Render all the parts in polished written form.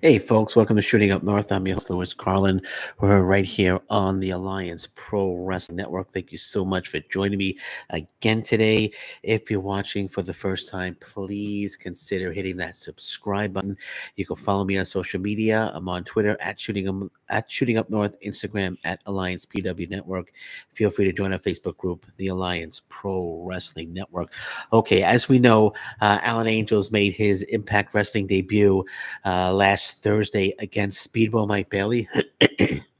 Hey, folks, welcome to Shooting Up North. I'm your host, Lewis Carlin. We're right here on the Alliance Pro Wrestling Network. Thank you so much for joining me again today. If you're watching for the first time, please consider hitting that subscribe button. You can follow me on social media. I'm on Twitter at Shooting Up North, Instagram at Alliance PW Network. Feel free to join our Facebook group, the Alliance Pro Wrestling Network. Okay, as we know, Alan Angels made his Impact Wrestling debut last Thursday against Speedball Mike Bailey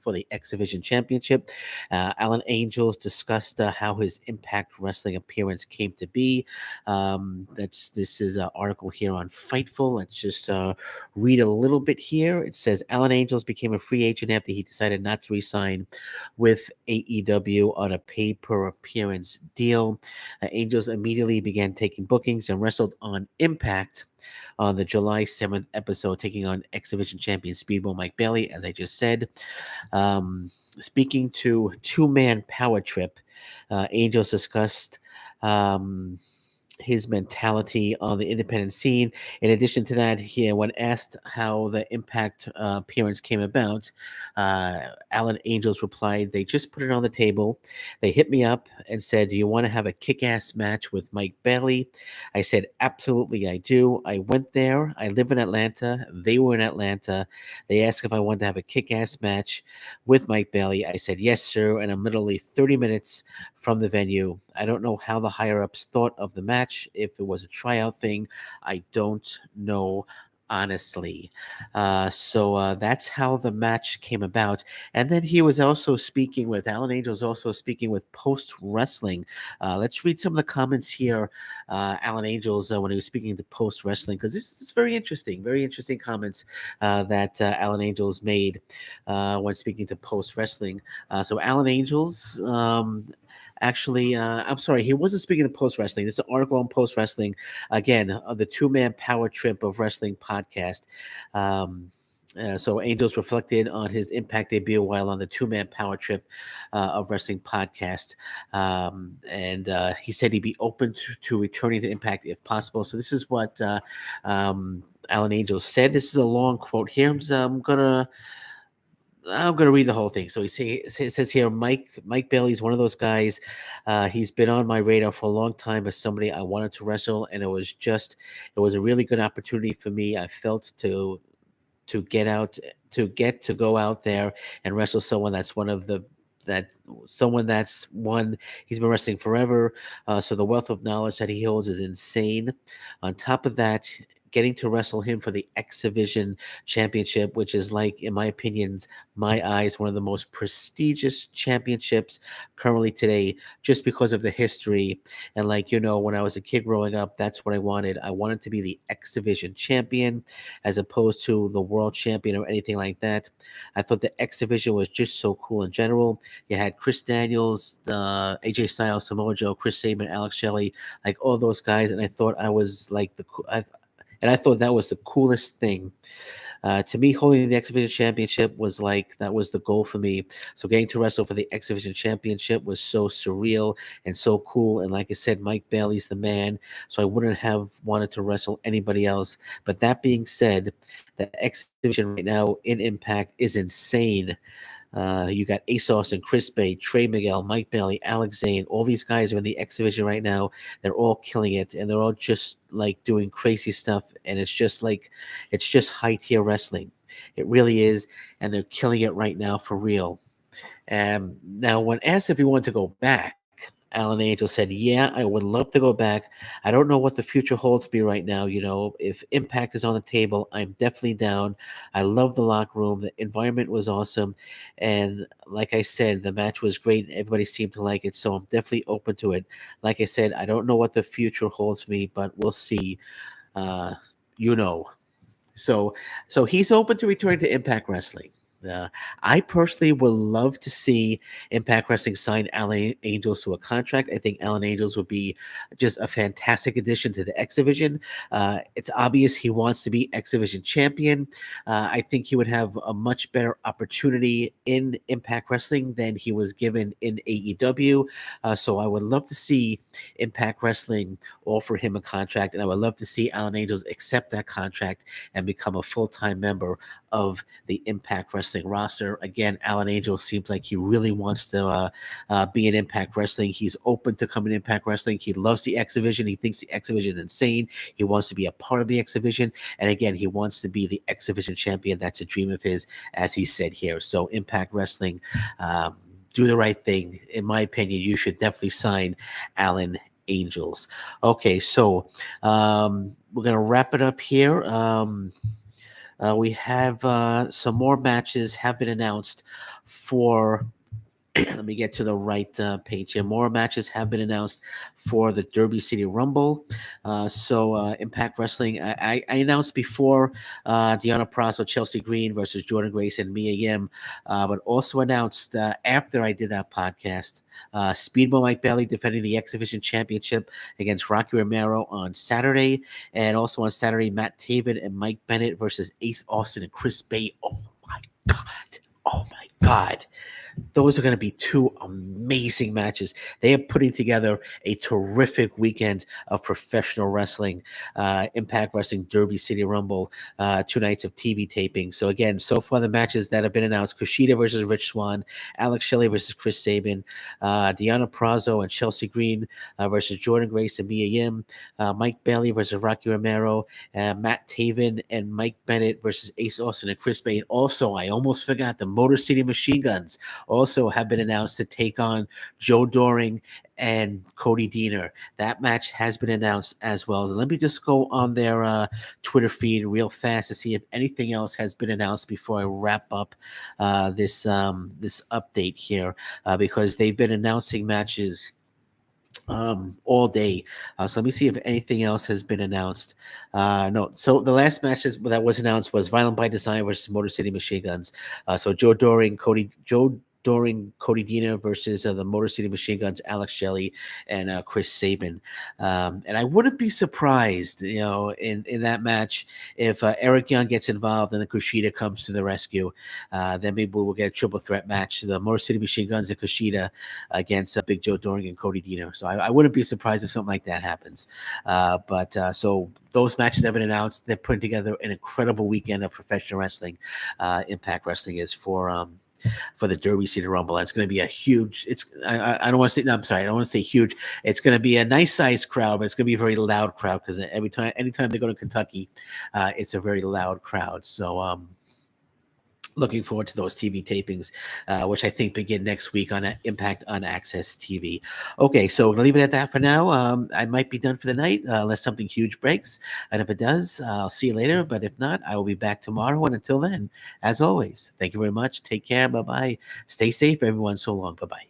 for the X Division Championship. Alan Angels discussed how his Impact Wrestling appearance came to be. This is an article here on Fightful. Let's just read a little bit here. It says Alan Angels became a free agent after he decided not to resign with AEW on a pay-per-appearance deal. Angels immediately began taking bookings and wrestled on Impact on the July 7th episode, taking on X Division champion Speedball Mike Bailey, as I just said. Speaking to Two Man Power Trip, Angels discussed. His mentality on the independent scene. In addition to that, when asked how the Impact appearance came about, Alan Angels replied, "They just put it on the table. They hit me up and said, 'Do you want to have a kick-ass match with Mike Bailey?' I said, 'Absolutely, I do.' I went there. I live in Atlanta. They were in Atlanta. They asked if I wanted to have a kick-ass match with Mike Bailey. I said, 'Yes, sir.' And I'm literally 30 minutes from the venue. I don't know how the higher ups thought of the match, if it was a tryout thing. I don't know, honestly. So that's how the match came about. And then he was also speaking with Alan Angels, also speaking with Post Wrestling. Let's read some of the comments here. Alan Angels, when he was speaking to Post Wrestling, because this is very interesting comments that Alan Angels made when speaking to Post Wrestling. So Alan Angels, actually, I'm sorry, he wasn't speaking of Post Wrestling. This is an article on Post Wrestling. Again, the Two Man Power Trip of Wrestling podcast. So Angels reflected on his Impact debut while on the Two Man Power Trip of Wrestling podcast, and he said he'd be open to returning to Impact if possible. So this is what Alan Angels said. This is a long quote here. I'm gonna read the whole thing. So it says here, Mike Bailey's one of those guys. He's been on my radar for a long time as somebody I wanted to wrestle, and it was a really good opportunity for me. I felt to get out to go out there and wrestle someone that's one of the that someone that's one he's been wrestling forever. So the wealth of knowledge that he holds is insane. On top of that, getting to wrestle him for the X Division Championship, which is like, in my opinions, my eyes, one of the most prestigious championships currently today, just because of the history. And like, when I was a kid growing up, that's what I wanted. I wanted to be the X Division champion as opposed to the world champion or anything like that. I thought the X Division was just so cool in general. You had Chris Daniels, AJ Styles, Samoa Joe, Chris Sabin, Alex Shelley, like all those guys, and I thought I was like and I thought that was the coolest thing. To me, holding the X Division Championship was like that was the goal for me. So getting to wrestle for the X Division Championship was so surreal and so cool. And like I said, Mike Bailey's the man. So I wouldn't have wanted to wrestle anybody else. But that being said, the X Division right now in Impact is insane. You got Ace Austin, Chris Bay, Trey Miguel, Mike Bailey, Alex Zane. All these guys are in the X Division right now. They're all killing it, and they're all just like doing crazy stuff. And it's just high tier wrestling. It really is, and they're killing it right now for real. Now, when asked if he wanted to go back, Alan Angel said, "Yeah, I would love to go back. I don't know what the future holds for me right now. If Impact is on the table, I'm definitely down. I love the locker room. The environment was awesome. And like I said, the match was great. And everybody seemed to like it. So I'm definitely open to it. Like I said, I don't know what the future holds for me, but we'll see. Uh, you know. So, so he's open to returning to Impact Wrestling. Uh, I personally would love to see Impact Wrestling sign Alan Angels to a contract. I think Alan Angels would be just a fantastic addition to the X Division. It's obvious he wants to be X Division champion. I think he would have a much better opportunity in Impact Wrestling than he was given in AEW. So I would love to see Impact Wrestling offer him a contract, and I would love to see Alan Angels accept that contract and become a full-time member of the Impact Wrestling roster. Again, Alan Angel seems like he really wants to be in Impact Wrestling. He's open to coming to Impact Wrestling. He loves the X Division. He thinks the X Division is insane. He wants to be a part of the X Division. And again, he wants to be the X Division champion. That's a dream of his, as he said here. So Impact Wrestling, do the right thing. In my opinion, you should definitely sign Alan Angels. Okay, so we're going to wrap it up here. We have some more matches have been announced for. Let me get to the right page here. More matches have been announced for the Derby City Rumble. Impact Wrestling, I announced before Deanna Prazo, Chelsea Green versus Jordan Grace and Mia Yim, but also announced after I did that podcast, Speedball Mike Bailey defending the X Division Championship against Rocky Romero on Saturday. And also on Saturday, Matt Taven and Mike Bennett versus Ace Austin and Chris Bay. Oh my God. Oh my God. Those are going to be two amazing matches. They are putting together a terrific weekend of professional wrestling. Impact Wrestling Derby City Rumble, 2 nights of TV taping. So again, so far the matches that have been announced: Kushida versus Rich Swann, Alex Shelley versus Chris Sabin, Deanna Prazo and Chelsea Green versus Jordan Grace and Mia Yim, Mike Bailey versus Rocky Romero, Matt Taven and Mike Bennett versus Ace Austin and Chris Bay. And also, I almost forgot, the Motor City Machine Guns also have been announced to take on Joe Doring and Cody Deaner. That match has been announced as well. Let me just go on their Twitter feed real fast to see if anything else has been announced before I wrap up this update here, because they've been announcing matches all day. So let me see if anything else has been announced. No. So the last match that was announced was Violent by Design versus Motor City Machine Guns. So Joe Doring, Cody Deaner versus the Motor City Machine Guns, Alex Shelley and Chris Sabin. And I wouldn't be surprised, in that match if Eric Young gets involved and the Kushida comes to the rescue. Then maybe we'll get a triple threat match: the Motor City Machine Guns and Kushida against Big Joe Doring and Cody Deaner. So I wouldn't be surprised if something like that happens. So those matches have been announced. They're putting together an incredible weekend of professional wrestling. Impact Wrestling is for the Derby City Rumble. It's going to be a huge. I don't want to say. No, I'm sorry. I don't want to say huge. It's going to be a nice sized crowd, but it's going to be a very loud crowd because anytime they go to Kentucky, it's a very loud crowd. So looking forward to those TV tapings, which I think begin next week on Impact on Access TV. Okay, so we're gonna leave it at that for now. I might be done for the night unless something huge breaks, and if it does, I'll see you later. But if not, I will be back tomorrow. And until then, as always, thank you very much. Take care. Bye bye. Stay safe, everyone. So long. Bye bye.